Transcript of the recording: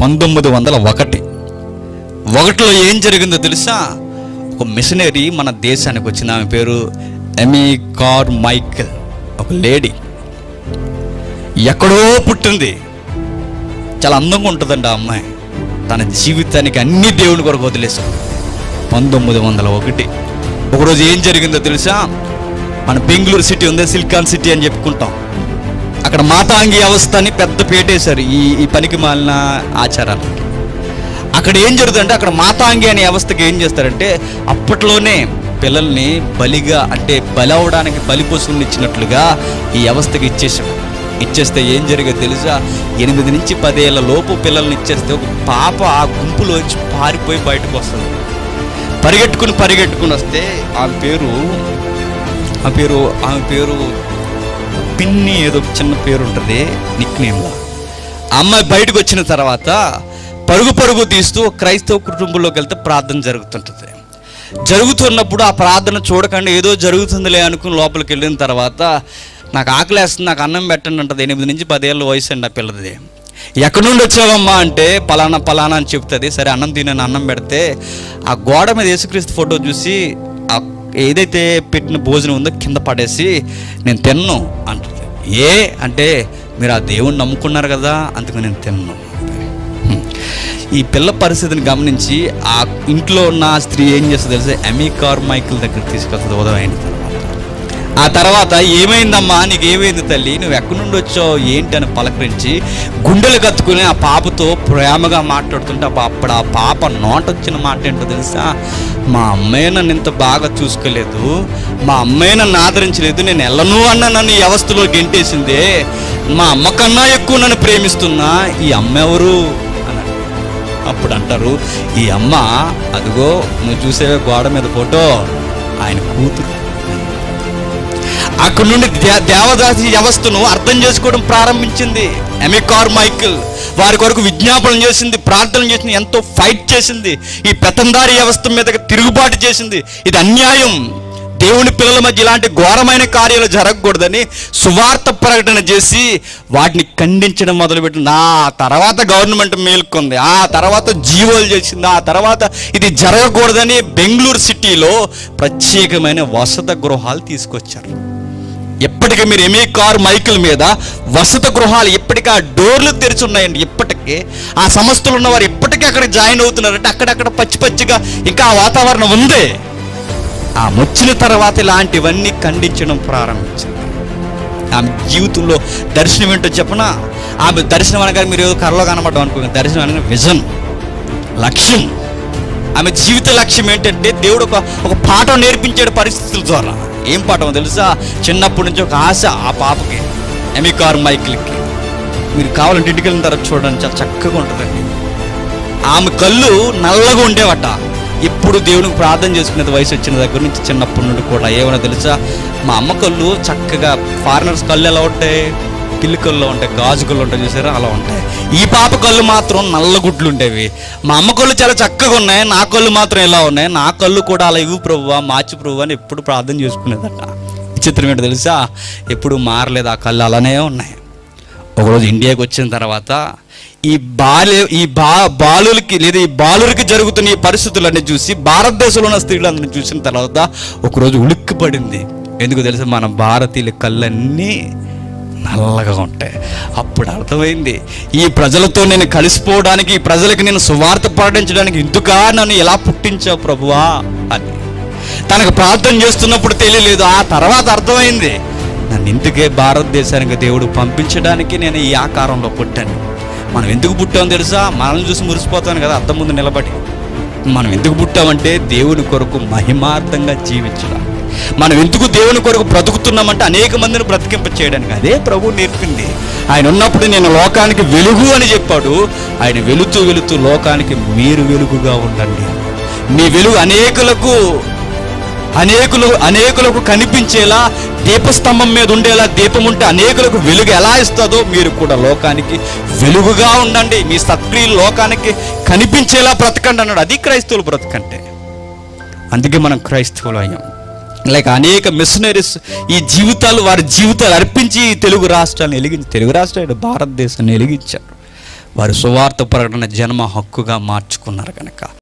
1901లో ఏం జరిగిందో తెలుసా? ఒక మిషనరీ మన దేశానికి వచ్చింది. ఆమె పేరు ఎమీ కార్మైకెల్. ఒక లేడీ, ఎక్కడో పుట్టింది. చాలా అందంగా ఉంటుందండి ఆ అమ్మాయి. తన జీవితానికి అన్ని దేవుని కొరకు వదిలేశాడు. 1901 ఒకరోజు ఏం జరిగిందో తెలుసా? మన బెంగళూరు సిటీ ఉందే, సిలికాన్ సిటీ అని చెప్పుకుంటాం. అక్కడ మాతాంగి వ్యవస్థ అని పెద్ద పేటేశారు ఈ పనికి మాలిన ఆచారాలకి. అక్కడ ఏం జరుగుతుందంటే, అక్కడ మాతాంగి అనే వ్యవస్థకి ఏం చేస్తారంటే, అప్పట్లోనే పిల్లల్ని బలిగా, అంటే బలి అవడానికి బలిపశువుని ఇచ్చినట్లుగా ఈ వ్యవస్థకి ఇచ్చేస్తే ఏం జరిగేది తెలుసా? 8 నుంచి 10 ఏళ్ల లోపు పిల్లల్ని ఇచ్చేస్తే ఒక పాప ఆ గుంపులోంచి పారిపోయి బయటకు వస్తుంది. పరిగెట్టుకుని వస్తే ఆమె పేరు పిన్ని, ఏదో చిన్న పేరు ఉంటుంది నిక్ నేమ్లా. అమ్మాయి బయటకు వచ్చిన తర్వాత పరుగు తీస్తూ క్రైస్తవ కుటుంబంలోకి వెళ్తే ప్రార్థన జరుగుతున్నప్పుడు ఆ ప్రార్థన చూడకుండా ఏదో జరుగుతుందిలే అనుకుని లోపలికి వెళ్ళిన తర్వాత, నాకు ఆకలేస్తుంది, నాకు అన్నం పెట్టండి అంటది. 8 నుంచి 10 ఏళ్ళ వయసు అండి ఆ పిల్లది. ఎక్కడి నుండి వచ్చావమ్మా అంటే పలానా అని చెప్తుంది. సరే అన్నం తినని అన్నం పెడితే ఆ గోడ మీద యేసుక్రీస్తు ఫోటో చూసి ఏదైతే పెట్టిన భోజనం ఉందో కింద పడేసి నేను తిన్ను అంటుంది. అంటే మీరు ఆ దేవుణ్ణి నమ్ముకున్నారు కదా, అందుకు నేను తిన్ను. ఈ పిల్ల పరిస్థితిని గమనించి ఆ ఇంట్లో ఉన్న స్త్రీ ఏం చేస్తుంది తెలిసే? ఎమీ కార్మైకెల్ దగ్గర తీసుకెళ్తుంది ఉదయం అయిన తర్వాత. ఆ తర్వాత ఏమైందమ్మా, నీకు ఏమైంది తల్లి, నువ్వు ఎక్కడి నుండి వచ్చావు ఏంటి అని పలకరించి గుండెలు కత్తుకుని ఆ పాపతో ప్రేమగా మాట్లాడుతుంటే అప్పుడు ఆ పాప నోటొచ్చిన మాట ఏంటో తెలుసా? మా అమ్మాయి నన్ను ఇంత బాగా చూసుకోలేదు, మా అమ్మాయి నన్ను ఆదరించలేదు, నేను వెళ్ళను అన్న నన్ను ఈ వ్యవస్థలో గెంటేసిందే, మా అమ్మ కన్నా ఎక్కువ నన్ను ప్రేమిస్తున్నా, ఈ అమ్మ ఎవరు అని. అప్పుడు అంటారు, ఈ అమ్మ అదిగో నువ్వు చూసేవే గోడ మీద ఫోటో, ఆయన కూతురు. అక్కడి నుండి దేవదాసి వ్యవస్థను అర్థం చేసుకోవడం ప్రారంభించింది ఎమీ కార్మైకెల్. వారి కొరకు విజ్ఞాపన చేసింది, ప్రార్థన చేసింది, ఎంతో ఫైట్ చేసింది. ఈ పెత్తందారి వ్యవస్థ మీద తిరుగుబాటు చేసింది. ఇది అన్యాయం, దేవుని పిల్లల మధ్య ఇలాంటి ఘోరమైన కార్యాలు జరగకూడదని సువార్త ప్రకటన చేసి వాటిని ఖండించడం మొదలుపెట్టింది. ఆ తర్వాత గవర్నమెంట్ మేల్కొంది, ఆ తర్వాత జీవోలు చేసింది, ఆ తర్వాత ఇది జరగకూడదని బెంగళూరు సిటీలో ప్రత్యేకమైన వసతి గృహాలు తీసుకొచ్చారు. ఎప్పటికీ మీరు ఎమీ కార్మైకెల్ మీద వసతి గృహాలు ఇప్పటికీ ఆ డోర్లు తెరిచి ఉన్నాయండి. ఇప్పటికీ ఆ సంస్థలు ఉన్నవారు ఇప్పటికీ అక్కడ జాయిన్ అవుతున్నారంటే అక్కడక్కడ పచ్చిగా ఇంకా ఆ వాతావరణం ఉంది. ఆమె వచ్చిన తర్వాత ఇలాంటివన్నీ ఖండించడం ప్రారంభించింది. ఆమె జీవితంలో దర్శనం ఏంటో చెప్పనా? ఆమె దర్శనం అనగానే మీరు ఏదో కర్రలో కనబడడం అనుకోండి. దర్శనం అనగా విజన్, లక్ష్యం. ఆమె జీవిత లక్ష్యం ఏంటంటే దేవుడు ఒక పాఠం నేర్పించాడు పరిస్థితుల ద్వారా. ఏం పాఠం తెలుసా? చిన్నప్పటి నుంచి ఒక ఆశ ఆ పాపకి, ఎమీ కార్మైకెల్కి. మీరు కావాలంటే ఇంటికి వెళ్ళిన తర్వాత చూడండి, చాలా చక్కగా ఉంటుందండి. ఆమె కళ్ళు నల్లగా ఉండేవట. ఇప్పుడు దేవునికి ప్రార్థన చేసుకునేది వయసు వచ్చిన దగ్గర నుంచి, చిన్నప్పటి నుండి కూడా. ఏమైనా తెలుసా? మా అమ్మ కళ్ళు చక్కగా, ఫారినర్స్ కళ్ళు ఎలా ఉంటాయి, కిల్లి కళ్ళు ఉంటాయి, గాజు కళ్ళు ఉంటాయి, చూసారా, అలా ఉంటాయి. ఈ పాప కళ్ళు మాత్రం నల్లగుడ్లు ఉండేవి. మా అమ్మ కళ్ళు చాలా చక్కగా ఉన్నాయి, నా కళ్ళు మాత్రం ఎలా ఉన్నాయి, నా కళ్ళు కూడా అలా ఇవ్వు ప్రభువా, మార్చి ప్రభువా అని ఎప్పుడు ప్రార్థన చేసుకునేదట. విచిత్రం ఏంటో తెలుసా? ఎప్పుడు మారలేదు, ఆ కళ్ళు అలానే ఉన్నాయి. ఒకరోజు ఇండియాకి వచ్చిన తర్వాత ఈ బాలులకి లేదా ఈ బాలురికి జరుగుతున్న ఈ పరిస్థితులన్నీ చూసి భారతదేశంలో ఉన్న స్త్రీలందరినీ చూసిన తర్వాత ఒకరోజు ఉలిక్కి పడింది. ఎందుకు తెలుసా? మన భారతీయుల కళ్ళన్నీ నల్లగా ఉంటాయి. అప్పుడు అర్థమైంది, ఈ ప్రజలతో నేను కలిసిపోవడానికి, ఈ ప్రజలకు నేను సువార్త ప్రకటించడానికి ఇందుకా నన్ను ఎలా పుట్టించావు ప్రభువా అని. తనకు ప్రార్థన చేస్తున్నప్పుడు తెలియలేదు, ఆ తర్వాత అర్థమైంది, నన్ను ఇందుకే భారతదేశానికి దేవుడు పంపించడానికి నేను ఈ ఆకారంలో పుట్టాను. మనం ఎందుకు పుట్టామో తెలుసా? మనల్ని చూసి మురిసిపోతాను కదా అద్దం ముందు నిలబడి. మనం ఎందుకు పుట్టామంటే దేవుని కొరకు మహిమార్థంగా జీవించడానికి. మనం ఎందుకు దేవుని కొరకు బ్రతుకుతున్నామంటే అనేక మందిని బ్రతికింప చేయడానికి. అదే ప్రభువు నేర్పింది. ఆయన ఉన్నప్పుడు నేను లోకానికి వెలుగు అని చెప్పాడు. ఆయన వెలుతూ లోకానికి మీరు వెలుగుగా ఉండండి. మీ వెలుగు అనేకులకు కనిపించేలా, దీపస్తంభం మీద ఉండేలా దీపం ఉంటే అనేకులకు వెలుగు ఎలా ఇస్తుందో మీరు కూడా లోకానికి వెలుగుగా ఉండండి. మీ సత్క్రియలు లోకానికి కనిపించేలా బ్రతకండి అన్నాడు. అది క్రైస్తవులు బ్రతకంటే. అందుకే మనం క్రైస్తవులు అయ్యాం. లైక్ అనేక మిషనరీస్ వారి జీవితాలు అర్పించి తెలుగు రాష్ట్రాలను భారతదేశాన్ని వెలిగించారు. వారు సువార్త ప్రకటన జన్మ హక్కుగా మార్చుకున్నారు కనుక